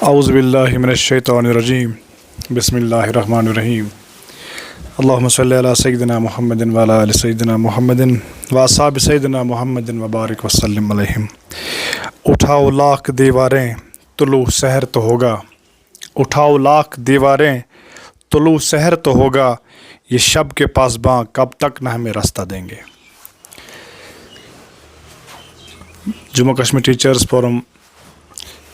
اعوذ باللہ من الشیطان الرجیم بسم اللہ الرحمن الرحیم اللہم صلی علی سیدنا محمد وعلی آل سیدنا محمد واصحاب سیدنا محمد وبارک وسلم علیہم۔ اٹھاؤ لاکھ دیواریں طلوع سحر تو ہوگا، اٹھاؤ لاکھ دیواریں طلوع سحر تو ہوگا، یہ شب کے پاسباں کب تک نہ ہمیں راستہ دیں گے۔ جموں کشمیر ٹیچرز فورم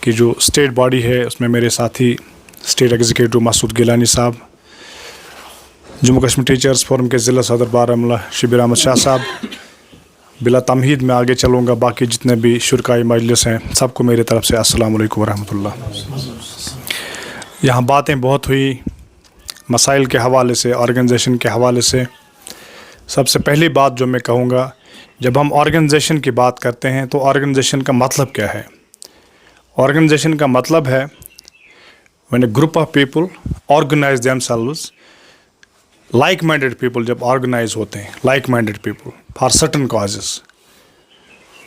کی جو اسٹیٹ باڈی ہے اس میں میرے ساتھی اسٹیٹ ایگزیکٹو مسعود گیلانی صاحب، جموں کشمیر ٹیچرز فورم کے ضلع صدر بارہمولہ شبیر احمد شاہ صاحب۔ بلا تمہید میں آگے چلوں گا، باقی جتنے بھی شرکائی مجلس ہیں سب کو میری طرف سے السلام علیکم ورحمۃ اللہ۔ یہاں باتیں بہت ہوئی مسائل کے حوالے سے، آرگنائزیشن کے حوالے سے۔ سب سے پہلی بات جو میں کہوں گا، جب ہم آرگنائزیشن کی بات کرتے ہیں تو آرگنائزیشن کا مطلب کیا ہے؟ آرگنائزیشن کا مطلب ہے when a group of people organize themselves, like minded people جب آرگنائز ہوتے ہیں، like minded people for certain causes،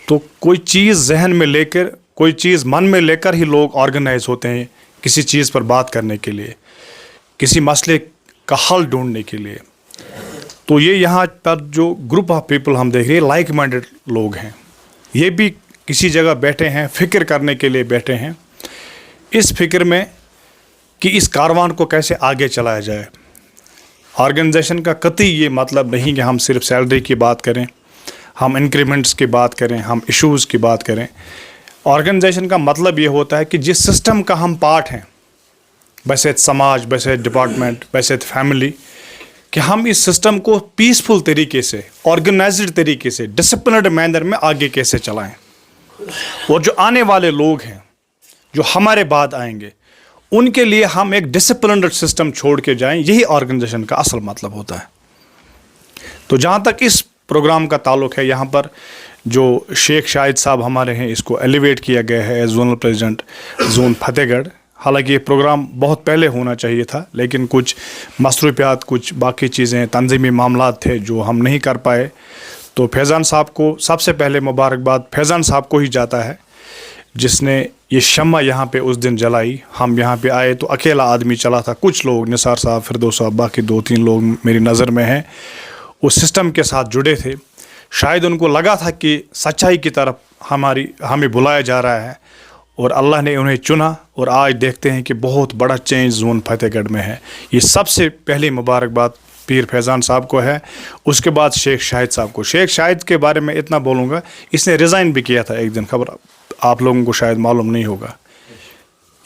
تو کوئی چیز ذہن میں لے کر، کوئی چیز من میں لے کر ہی لوگ آرگنائز ہوتے ہیں کسی چیز پر بات کرنے کے لیے، کسی مسئلے کا حل ڈھونڈنے کے لیے۔ تو یہ یہاں پر جو گروپ آف پیپل ہم دیکھ رہے ہیں لائک مائنڈیڈ لوگ ہیں، یہ بھی کسی جگہ بیٹھے ہیں، فکر کرنے کے لیے بیٹھے ہیں، اس فکر میں کہ اس کاروان کو کیسے آگے چلایا جائے۔ آرگنائزیشن کا قطعی یہ مطلب نہیں کہ ہم صرف سیلری کی بات کریں، ہم انکریمنٹس کی بات کریں، ہم ایشوز کی بات کریں۔ آرگنائزیشن کا مطلب یہ ہوتا ہے کہ جس سسٹم کا ہم پارٹ ہیں، بحیثیت سماج، بحیثیت ڈپارٹمنٹ، بحیثیت فیملی، کہ ہم اس سسٹم کو پیسفل طریقے سے، آرگنائزڈ طریقے سے، ڈسپلنڈ مینر میں آگے کیسے چلائیں، اور جو آنے والے لوگ ہیں جو ہمارے بعد آئیں گے ان کے لیے ہم ایک ڈسپلنڈ سسٹم چھوڑ کے جائیں، یہی آرگنائزیشن کا اصل مطلب ہوتا ہے۔ تو جہاں تک اس پروگرام کا تعلق ہے، یہاں پر جو شیخ شاہد صاحب ہمارے ہیں، اس کو ایلیویٹ کیا گیا ہے ایز زونل پریزیڈنٹ زون فتح گڑھ۔ حالانکہ یہ پروگرام بہت پہلے ہونا چاہیے تھا، لیکن کچھ مصروفیات، کچھ باقی چیزیں، تنظیمی معاملات تھے جو ہم نہیں کر پائے۔ تو فیضان صاحب کو سب سے پہلے مبارکباد فیضان صاحب کو ہی جاتا ہے، جس نے یہ شمع یہاں پہ اس دن جلائی۔ ہم یہاں پہ آئے تو اکیلا آدمی چلا تھا، کچھ لوگ نثار صاحب، فردوس صاحب، باقی 2-3 لوگ میری نظر میں ہیں، اس سسٹم کے ساتھ جڑے تھے۔ شاید ان کو لگا تھا کہ سچائی کی طرف ہمیں بلایا جا رہا ہے، اور اللہ نے انہیں چنا، اور آج دیکھتے ہیں کہ بہت بڑا چینج زون فتح گڑھ میں ہے۔ یہ سب سے پہلی مبارکباد پیر فیضان صاحب کو ہے، اس کے بعد شیخ شاہد صاحب کو۔ شیخ شاہد کے بارے میں اتنا بولوں گا، اس نے ریزائن بھی کیا تھا ایک دن، خبر آپ لوگوں کو شاید معلوم نہیں ہوگا،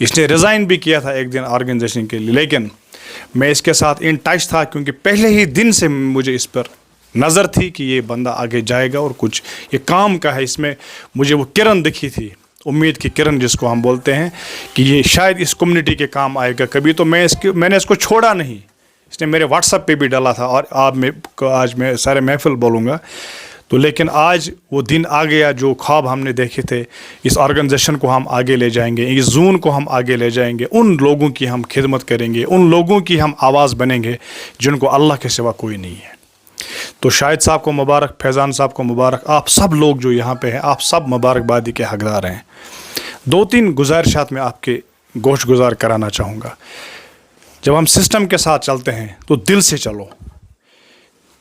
اس نے ریزائن بھی کیا تھا ایک دن آرگنائزیشن کے لیے، لیکن میں اس کے ساتھ ان ٹچ تھا، کیونکہ پہلے ہی دن سے مجھے اس پر نظر تھی کہ یہ بندہ آگے جائے گا، اور کچھ یہ کام کا ہے، اس میں مجھے وہ کرن دکھی تھی، امید کی کرن جس کو ہم بولتے ہیں، کہ یہ شاید اس کمیونٹی کے کام آئے گا کبھی۔ تو میں نے اس کو چھوڑا نہیں، اس نے میرے واٹس ایپ پہ بھی ڈالا تھا، اور آج میں سارے محفل بولوں گا تو، لیکن آج وہ دن آ گیا جو خواب ہم نے دیکھے تھے۔ اس آرگنائزیشن کو ہم آگے لے جائیں گے، اس زون کو ہم آگے لے جائیں گے، ان لوگوں کی ہم خدمت کریں گے، ان لوگوں کی ہم آواز بنیں گے جن کو اللہ کے سوا کوئی نہیں ہے۔ تو شاہد صاحب کو مبارک، فیضان صاحب کو مبارک، آپ سب لوگ جو یہاں پہ ہیں، آپ سب مبارکبادی کے حقدار ہیں۔ 2-3 گزارشات میں آپ کے گوش گزار کرانا چاہوں گا۔ جب ہم سسٹم کے ساتھ چلتے ہیں تو دل سے چلو۔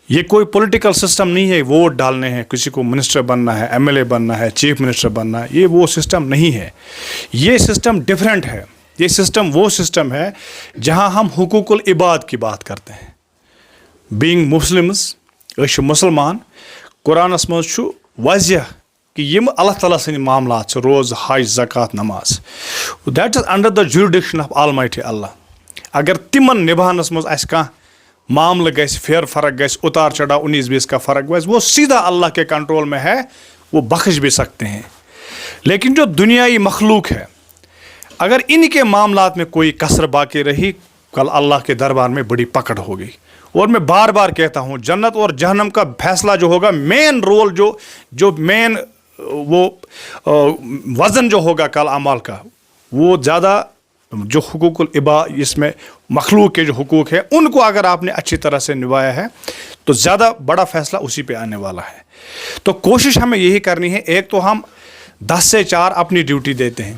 یہ کوئی پولیٹیکل سسٹم نہیں ہے، ووٹ ڈالنے ہیں، کسی کو منسٹر بننا ہے، ایم ایل اے بننا ہے، چیف منسٹر بننا ہے، یہ وہ سسٹم نہیں ہے۔ یہ سسٹم ڈیفرنٹ ہے۔ یہ سسٹم وہ سسٹم ہے جہاں ہم حقوق العباد کی بات کرتے ہیں۔ بینگ مسلمز، أسۍ چھِ مسلمان، قرآنس منٛز چھُ واضح کہ یم اللہ تعالیٰ سٕنٛدۍ معاملات چھِ، روز، حج، زکات، نماز، that is under the jurisdiction of almighty اللہ۔ اگر تمن نبھانس منٛز اسہِ کانٛہہ معاملہ گژھِ، پھیر فرق گژھِ، اتار چڑھاؤ 19-20 کا فرق گژھِ، وہ سیدھا اللہ کے کنٹرول میں ہے، وہ بخش بھی سکتے ہیں۔ لیکن جو دنیائی مخلوق ہے، اگر ان کے معاملات میں کوئی کسر باقی رہی، کل اللہ کے دربار میں بڑی پکڑ ہوگی۔ اور میں بار بار کہتا ہوں، جنت اور جہنم کا فیصلہ جو ہوگا، مین رول جو مین وہ وزن جو ہوگا کل اعمال کا، وہ زیادہ جو حقوق العباد، اس میں مخلوق کے جو حقوق ہیں، ان کو اگر آپ نے اچھی طرح سے نبھایا ہے تو زیادہ بڑا فیصلہ اسی پہ آنے والا ہے۔ تو کوشش ہمیں یہی کرنی ہے، ایک تو ہم 10 سے 4 اپنی ڈیوٹی دیتے ہیں،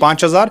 5000,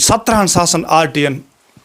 17,000 RTN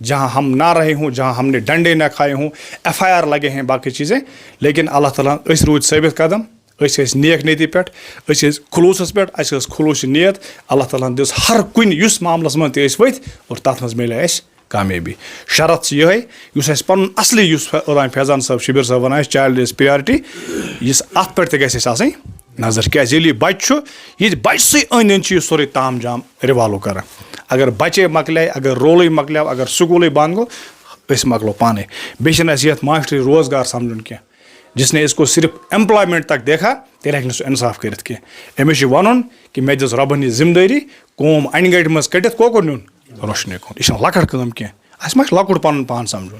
جہاں ہم نہ رہے ہوں, جہاں ہم نے ڈنڈے نہ کھائے ہوں, FIR لگے ہیں, باقی چیزیں, لیکن اللہ تعالیٰ اس روز ثابت قدم, اس نیک نیتی پہ, خلوصس پہ, خلوص نیت, اللہ تعالیٰ دس ہر کن اس معاملس من تس ورت اور تر مز ملے اس کامیابی. شرط یہ اس پن اصلی اوتان فیضان صاحب شبیر صاحب ونان چائلڈ از پریارٹی, اس ات پہ تھی آسن نظر, کیازِ ییٚلہِ یہِ بچہ چھُ, یہ بچہ سی أنٛدۍ أنٛدۍ چھُ یہِ سورُے تام جام رِوالو کران. اگر بچے مکلے, اگر رولٕے مکلیو, اگر سکوٗلٕے بنٛد گوٚو, أسۍ مکلو پانے. بیٚیہِ چھِنہٕ اَسہِ یتھ معاشرٕے روزگار سمجھُن کینٛہہ. جس نے اس کو صرف ایمپلائمنٹ تک دیکھا تیٚلہِ ہیٚکہِ نہٕ سُہ انصاف کٔرِتھ کینٛہہ. أمِس چھُ وَنُن کہِ مےٚ دِژ رۄبن یہِ ذِمہٕ دٲری, قوم اَنہِ گَٹہِ منٛز کٔڑِتھ کوکُر نیُن روشنی کُن. یہِ چھنہٕ لۄکٕٹ کٲم کینٛہہ, اَسہِ ما چھُ لۄکُٹ پنُن پان سمجھُن.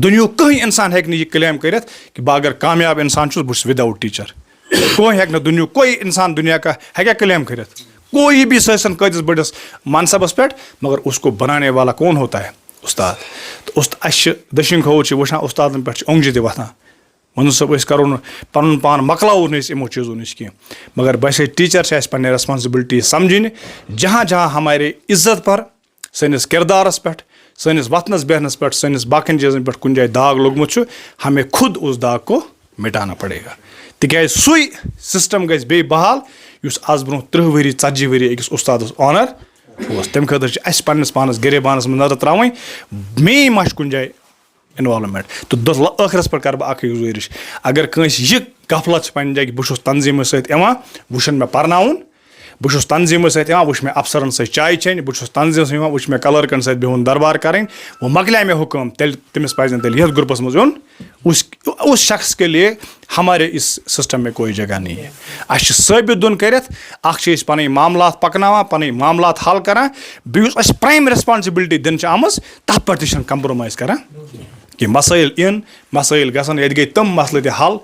دُنیہُک کٕہٕنۍ اِنسان ہیٚکہِ نہٕ یہِ کٕلیم کٔرِتھ کہِ بہٕ اگر کامیاب اِنسان چھُس, بہٕ چھُس وِدآوُٹ ٹیٖچر. کوئی ہیٚکہِ نہٕ دُنیہُک کوئی اِنسان دُنیا کا ہیٚکیٛاہ کٕلیم کٔرِتھ, کوئی بھی سٲسن کۭتِس بٔڑِس منصبس پٮ۪ٹھ, مگر اس کو بنانے والا کون ہوتا ہے؟ استاد. تو اَسہِ چھِ دٔچھِنۍ کھووُر چھِ وٕچھان اُستادن پٮ۪ٹھ چھِ اوٚنٛگجہِ تہِ وۄتھان. وۄنۍ صٲب أسۍ کرو نہٕ پنُن پان مۄکلاوو نہٕ أسۍ یِمو چیٖزو نِش کینٛہہ, مگر بس ٹیٖچر چھِ اَسہِ پننہِ ریسپانسبلٹی سمجھِنۍ. جہاں جہاں ہمارے عزت پر, سٲنِس کِردارس پٮ۪ٹھ, سٲنِس وۄتھنس بیہنس پٮ۪ٹھ, سٲنِس باقین چیٖزن پٮ۪ٹھ کُنہِ جایہِ داغ لوٚگمُت چھُ, ہمیں خود اس داغ کو مٹانا پڑے گا. تِکیازِ سُے سسٹم گژھِ بیٚیہِ بحال یُس آز برونٛہہ 30 ؤری 40 ؤری أکِس اُستادس آنر اوس. تَمہِ خٲطرٕ چھِ اَسہِ پننِس پانس گریبانس منٛز نظر تراوٕنۍ, مے ما چھُ کُنہِ جایہِ انوالومنٹ. تہٕ ٲخرس پٮ۪ٹھ کرٕ بہٕ اکھٕے گُزٲرِش, اگر کٲنٛسہِ یہِ غفلت چھِ پننہِ جایہِ کہِ بہٕ چھُس تنظیٖمس سۭتۍ یِوان, وۄنۍ چھُنہٕ مےٚ پرناوُن, بہٕ چھُس تنظیٖمس سۭتۍ یِوان, وۄنۍ چھُ مےٚ افسرن سۭتۍ چاے چیٚنۍ, بہٕ چھُس تنظیٖمس یِوان, وۄنۍ چھُ مےٚ کلرکن سۭتۍ بِہُن دربار کرٕنۍ, وۄنۍ مۄکلیٛاے مےٚ حُکم, تیٚلہِ تٔمِس پزِ نہٕ تیٚلہِ یتھ گرُپس منٛز یُن. اس شخص کے لیے ہمارے اس سسٹم میں کوئی جگہ نہیں ہے. اَسہِ چھُ ثٲبت دیُن کٔرِتھ, اکھ چھِ أسۍ پنٕنۍ معاملات پکناوان, پنٕنۍ معاملات حل کران, بیٚیہِ یُس اَسہِ پرٛایِم ریسپانسبلٹی دِنہٕ چھِ آمٕژ تتھ پٮ۪ٹھ تہِ چھِنہٕ کمپرومایز کران کہِ مسٲیل یِن, مسٲیل گژھن. ییٚتہِ گٔے تِم مسلہٕ تہِ حل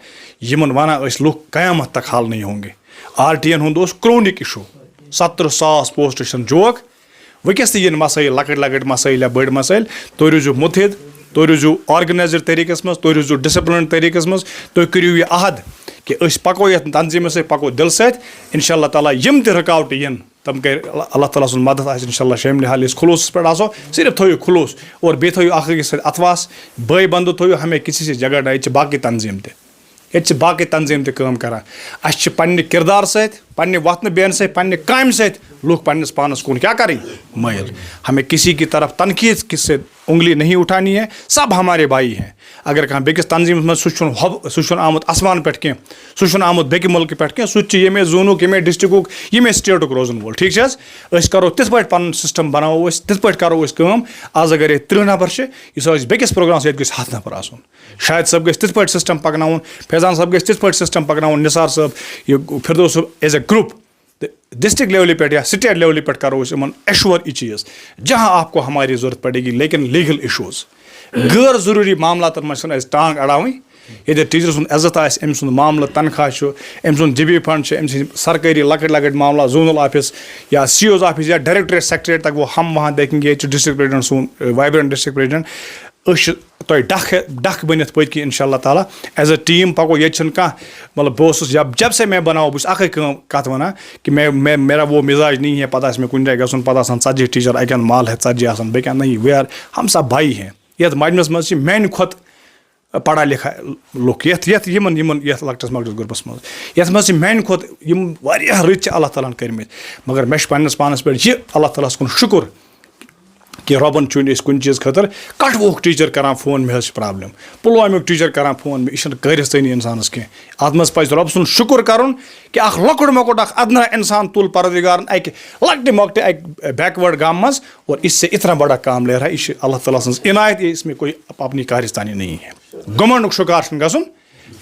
یِمن ونان ٲسۍ لُکھ قیامت تک حل نہیں ہوں گے. RT ین ہُنٛد اوس کرونِک اِشوٗ, 70,000 پوسٹ چھِنہٕ جوک. وٕنکیٚس تہِ یِن مسٲیل, لۄکٕٹۍ لۄکٕٹۍ مسٲیل یا بٔڑۍ مسٲیل, تُہۍ روٗزِو مُتحد, تُہۍ روٗزِو آرگنایزٕڈ طریٖقس منٛز, تُہۍ روٗزِو ڈِسپلنڈ طریٖقس منٛز, تُہۍ کٔرِو یہِ عہد کہِ أسۍ پکو یتھ تنظیٖمس سۭتۍ, پکو دِلہٕ سۭتۍ. اِنشاء اللہ تعالیٰ یِم تہِ رُکاوٹہٕ یِن تِم کَرِ اللہ تعالیٰ سُنٛد مدد آسہِ اِنشاء اللہ شٲمِل حال. أسۍ خلوٗصس پٮ۪ٹھ آسو, صرف تھٲیِو خلوٗص اور بیٚیہِ تھٲیِو اکھ أکِس سۭتۍ اتواس, بٲے بنٛدُو تھٲیِو ہمیں کسی سے جگہ ڈا. ییٚتہِ چھِ باقٕے تنظیٖم تہِ, ییٚتہِ چھِ باقٕے تنظیٖم تہِ کٲم کران. اَسہِ چھِ پننہِ کِردار سۭتۍ, پننہِ وۄتھنہٕ بیٚہنہٕ سۭتۍ, پننہِ کامہِ سۭتۍ لُکھ پننِس پانس کُن کیٛاہ کَرٕنۍ مٲیِل. ہمیں کسی کی طرف تنقیٖد کِس سے انگلی نہیں اٹھانی ہے, سب ہمارے بھائی ہیں. اگر کانٛہہ بیٚکِس تنظیٖمس منٛز سُہ چھُنہٕ آمُت آسمان پٮ۪ٹھ کینٛہہ, سُہ چھُنہٕ آمُت بیٚکہِ مُلکہٕ پٮ۪ٹھ کینٛہہ, سُہ تہِ چھُ ییٚمے زوٗنُک, ییٚمے ڈِسٹرکُک, ییٚمے سٹیٹُک روزن وول. ٹھیٖک چھِ حظ, أسۍ کرو تِتھ پٲٹھۍ پنُن سسٹم بناوو أسۍ, تِتھ پٲٹھۍ کرو أسۍ کٲم. آز اگر ییٚتہِ 30 نفر چھِ, یُس أسۍ بیٚکِس پروگرامس ییٚتہِ گژھِ 100 نفر آسُن. شاہد صٲب گژھِ تِتھ پٲٹھۍ سسٹم پکناوُن, فیضان صٲب گژھِ تِتھ پٲٹھۍ سسٹم پکناوُن, نثار صٲب, یہِ فردوس صٲب ایز اے گروپ. تہٕ ڈسٹرک لیولہِ پٮ۪ٹھ یا سٹیٹ لیولہِ پٮ۪ٹھ کرو أسۍ یِمن ایشور یہِ چیٖز, جہاں آپ کو ہماری ضوٚرتھ پڑے گی, لیکن لیگل ایشوز, غٲر ضروٗری معاملاتن منٛز چھِنہٕ اَسہِ ٹانٛگ اڑاوٕنۍ. ییٚتٮ۪تھ ٹیٖچر سُنٛد عزت آسہِ, أمۍ سُنٛد معاملہٕ تنخواہ چھُ, أمۍ سُنٛد جِبی فنڈ چھِ, أمۍ سٕنٛدۍ سرکٲری لۄکٕٹۍ لۄکٕٹۍ معاملات, زونل آفِس یا CO's آفِس یا ڈایریکٹریٹ سیکٹریٹ تک وہ ہم وہاں دیکھیں گے. ییٚتہِ چھُ ڈسٹرک پریزڈنٹ سون وایبرنٹ ڈسٹرک پریزڈنٹ, أسۍ چھِ تۄہہِ ڈکھ بٔنِتھ پٔتۍ کِنۍ اِنشاء اللہ تعالیٰ ایز اے ٹیٖم پکو. ییٚتہِ چھُنہٕ کانٛہہ مطلب بہٕ اوسُس جب سے میں بناو, بہٕ چھُس اکھٕے کتھ ونان کہِ میرا وہ مزاج نہیں ہے, پتہٕ آسہِ مےٚ کُنہِ جایہِ گژھُن, پتہٕ آسان 40 ٹیٖچر, اکہِ اندٕ مال ہٮ۪تھ 40 آسان بیٚکہِ اندٕ نہیں. وی آر ہم سب بھائی ہیں. یتھ مجمس منٛز چھِ میانہِ کھۄتہٕ پڑھا لکھا لُکھ, یتھ لۄکٹس مۄکٹس گرُپس منٛز, یتھ منٛز چھِ میانہِ کھۄتہٕ یِم واریاہ رٕتۍ چھِ اللہ تعالیٰ ہن کٔرمٕتۍ. مگر مےٚ چھُ پننِس پانس پٮ۪ٹھ یہِ اللہ تعالیٰ ہس کُن شُکر کہِ رۄبن چھُنہٕ أسۍ کُنہِ چیٖز خٲطرٕ. کٹھوُہُک ٹیٖچر کران فون, مےٚ حظ چھِ پرابلم. پُلوامیُک ٹیٖچر کران فون, مےٚ یہِ چھنہٕ قٲرِستٲنی اِنسانس کینٛہہ. اتھ منٛز پزِ رۄب سُنٛد شُکر کرُن کہِ اکھ لۄکُٹ مۄکُٹ اکھ ادنا انسان تُل پروردگارن اکہِ لۄکٹہِ مۄکٹہِ اکہِ بیکوٲڈ گام منٛز, اور اس سے اتنا بڑا کام لے رہا ہے. یہِ چھِ اللہ تعالیٰ سٕنٛز عنایت, یہ اس میں کوئی اپنی کارستانی نہیں ہے. گھمنڈُک شکار چھُنہٕ گژھُن.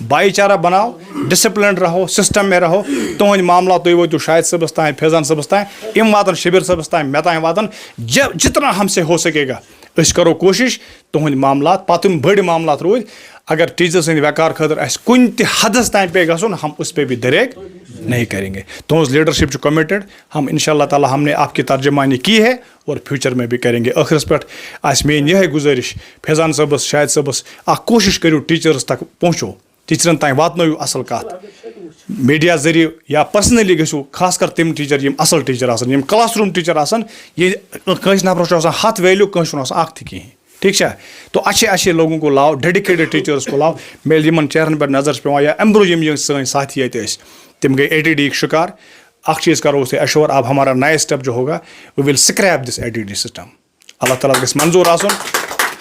بھائی چارہ بناو, ڈسپلنڈ رہو, سسٹم میں رہو. تُہنٛدۍ معاملات تُہۍ وٲتِو شاہد صٲبس تام, فیضان صٲبس تام, یِم واتن شبیر صٲبس تام, مےٚ تام واتن. جتنا ہم سے ہو سکے گا أسۍ کرو کوٗشش تُہنٛدۍ معاملات, پتہٕ یِم بٔڑۍ معاملات روٗدۍ, اگر ٹیٖچر سٕنٛدِ وقار خٲطرٕ اَسہِ کُنہِ تہِ حدس تام پیٚیہِ گژھُن, ہم اس پہ بھی دریک نہیں کریں گے. تُہنٛز لیڈرشپ چھِ کمٹڈ, ہم انشاء اللہ تعالیٰ ہم نے آپ کی ترجمانی کی ہے اور فیوچر میں بھی کریں گے. ٲخرس پٮ۪ٹھ آسہِ میٲنۍ یِہے گُزٲرِش, فیضان صٲبس, شاہد صٲبس, اکھ کوٗشش کٔرِو ٹیٖچرس تک پہنچو, ٹیٖچرن تام واتنٲیِو اصل کتھ. میڈیا ذریعہ یا پرسنلی گژھو خاص کر تم ٹیچر یم اصل ٹیچر آسان یم کلاس روم ٹیچر آسان یہ کٲنٛسہِ نفرس چھُ آسان 100 ویلیو کٲنٛسہِ چھُنہٕ آسان اکھ تہِ کِہیٖنۍ ٹھیک ہے. تو اچھے اچھے لوگوں کو لاؤ ڈیڈیکیٹڈ ٹیچرس کو لاؤ میل یمن چہرن پہ نظر پیوان یا امہ برونٛہہ یم سٲنۍ ساتھی ییٚتہِ ٲسۍ تم گئی ADD یِکۍ شکار. اکھ چیز کرو اسے ایشور اب ہمارا نیا اسٹیپ جو ہوگا وی ول اسکریپ دس ADD سسٹم. اللہ تعالیٰ گژھِ منظور آسن.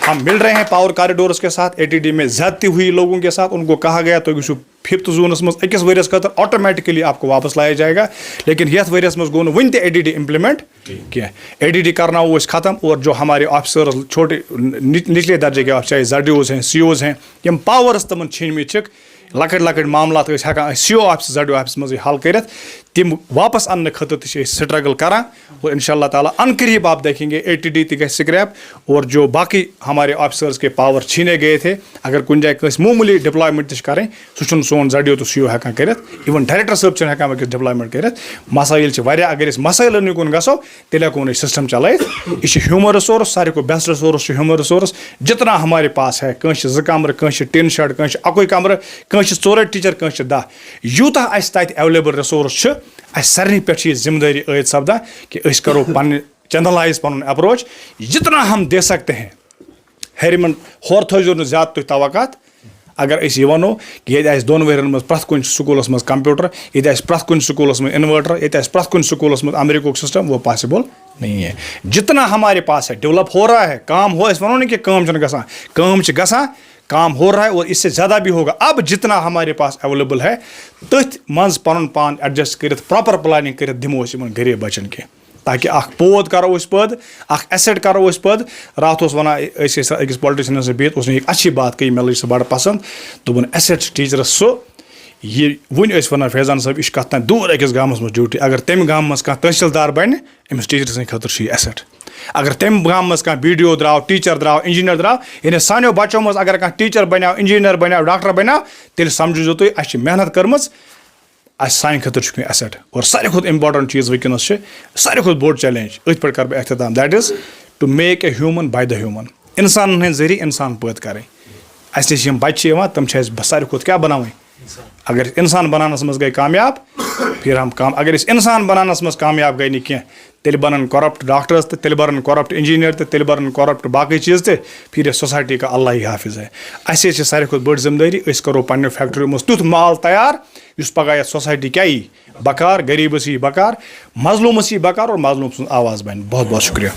ہم مل رہے ہیں پاور کاریڈورس کے ساتھ. ADD میں زیادتی ہوئی لوگوں کے ساتھ ان کو کہا گیا تو گژھو 5th زونس مز أکِس ؤریَس خٲطرٕ آٹومیٹکلی آپ کو واپس لایا جائے گا. لیکن یتھ ؤریَس مز گوٚو نہٕ وُنہِ تہِ ADD امپلمنٹ کینٛہہ. ADD کرناوو أسۍ ختم اور جو ہمارے آفیسرز چھوٹے نچلے درجے کے چاہے ZDOs ہیں COs ہیں یم پاورس تمن چھینمٕتۍ چھِکھ لۄکٕٹۍ لۄکٕٹۍ معاملات ٲسۍ ہٮ۪کان أسۍ CO آفس ZDO آفس منٛزٕے حل کٔرِتھ تم واپس اننہٕ خٲطرٕ تہِ چھِ أسۍ سٹرگل کران. اور انشاء اللہ تعالیٰ ان قریب آپ دیکھیں گے ADD تہِ گژھِ سکریپ. اور جو باقی ہمارے آفیسرز کے پاور چھینے گئے تھے اگر کُنہِ جایہِ کٲنٛسہِ معموٗلی ڈپلایمنٹ تہِ چھِ کرٕنۍ سُہ چھُنہٕ سون ZDO تہٕ CO ہٮ۪کان کٔرِتھ. ایون ڈایریکٹر صٲب چھِنہٕ ہٮ۪کان وٕنکیٚس ڈپلایمنٹ کٔرِتھ. مسٲیل چھِ واریاہ اگر أسۍ مسٲیلن کُن گژھو تیٚلہِ ہٮ۪کو نہٕ أسۍ سسٹم چلٲیِتھ. یہِ چھِ ہیوٗمن رِسورس ساروی کھۄتہٕ بیسٹ رِسورس چھُ ہیوٗمن رِسورس. جتنا ہمارے پاس ہے کٲنٛسہِ چھِ 2 کمرٕ کٲنٛسہِ چھِ ٹِن شیڈ کٲنٛسہِ چھِ اکوے کمرٕ کٲنٛسہِ چھِ 4 ٹیٖچر کٲنٛسہِ چھِ 10 یوٗتاہ اَسہِ تَتہِ ایویلیبل رِسورس چھِ اَسہِ سارنٕے پٮ۪ٹھ چھِ یہِ ذمہٕ دٲری عٲید سپدان کہ أسۍ کرو پنٕنہِ چینلائز پنُن اپروچ جتنا ہم دے سکتے ہیں. ہیرمن ہور تھٲیزیو نہٕ زیادٕ تُہۍ توقعات. اگر أسۍ یہِ وَنو کہ ییٚتہِ آسہِ 2 ؤرین منٛز پرٛٮ۪تھ کُنہِ سکوٗلس منٛز کمپیوٗٹر ییٚتہِ آسہِ پرٛٮ۪تھ کُنہِ سکوٗلس منٛز انوٲٹر ییٚتہِ آسہِ پرٛٮ۪تھ کُنہِ سکوٗلس منٛز امریکہُک سسٹم وہ پاسبل نہیں ہے. جتنا ہمارے پاس ہے ڈیولپ ہو رہا ہے کام ہو أسۍ وَنو نہٕ کہِ کٲم چھنہٕ گژھان کٲم چھِ گژھان کام ہو رہا ہے اور اس سے زیادہ بھی ہوگا. اب جتنا ہمارے پاس اویلیبل ہے تٔتھۍ منٛز پنُن پان ایڈجسٹ کٔرِتھ پراپر پلاننگ کٔرِتھ دِمو أسۍ یِمن غریب بچن کینٛہہ تاکہ اکھ پود کرو أسۍ پٲدٕ اکھ ایسٹ کرو أسۍ پٲدٕ. راتھ اوس ونان أسۍ ٲسۍ أکِس پالٹِشنس سۭتۍ بِہِتھ اوس مےٚ ایک اچھی بات کہی مےٚ لٔج سۄ بڑٕ پسنٛد. دوٚپُن ایسٹ چھِ ٹیٖچرس سُہ یہِ وُنہِ ٲسۍ ونان فیضان صٲب یہِ چھُ کتھ تانۍ دوٗر أکِس گامس منٛز ڈیوٹی اگر تمہِ گامہٕ منٛز کانٛہہ تحصیٖلدار بنہِ أمِس ٹیٖچر سٕنٛدِ خٲطرٕ چھُ یہِ ایسٹ. اگر تمہِ گامہٕ منٛز کانٛہہ BDO درٛاو ٹیٖچر درٛاو انجیٖنر درٛاو یعنی سانیو بچو منٛز اگر کانٛہہ ٹیٖچر بنیو انجیٖنر بنیو ڈاکٹر بنیو تیٚلہِ سمجھِزیو تُہۍ اَسہِ چھِ محنت کٔرمٕژ اَسہِ سانہِ خٲطرٕ چھُ کینٛہہ ایسٹ. اور ساروی کھۄتہٕ اِمپاٹنٹ چیٖز وٕنکیٚنس چھِ ساروی کھۄتہٕ بوٚڑ چیلینج أتھۍ پٮ۪ٹھ کرٕ بہٕ اختتام that is to make a human by the human. انسانن ہٕنٛدۍ ذٔریعہٕ انسان پٲدٕ کرٕنۍ. اَسہِ نِش یِم بچہِ چھِ یِوان تِم چھِ اَسہِ ساروی کھۄتہٕ کیٛاہ بناوٕنۍ اگر انسان بناونس منٛز گٔے کامیاب پھر ہم کام اگر أسۍ انسان بناونس منٛز کامیاب گٔے نہٕ کینٛہہ تیٚلہِ بنن کرپٹ ڈاکٹرز تہٕ تیٚلہِ بنن کرپٹ انجیٖنر تہٕ تیٚلہِ بنن کرپٹ باقٕے چیٖز تہِ پھر یہِ سوسایٹی کا اللہ ہی حافظ ہے. اَسے چھِ ساروی کھۄتہٕ بٔڑ ذمہٕ دٲری أسۍ کرو پننیو فیکٹریو منٛز تیُتھ مال تیار یُس پگاہ یتھ سوسایٹی کیٛاہ یی بکار غریٖبس یی بکار مظلوٗمس یی بکار اور مظلوٗم سٕنٛز آواز بنہِ. بہت بہت شُکریہ.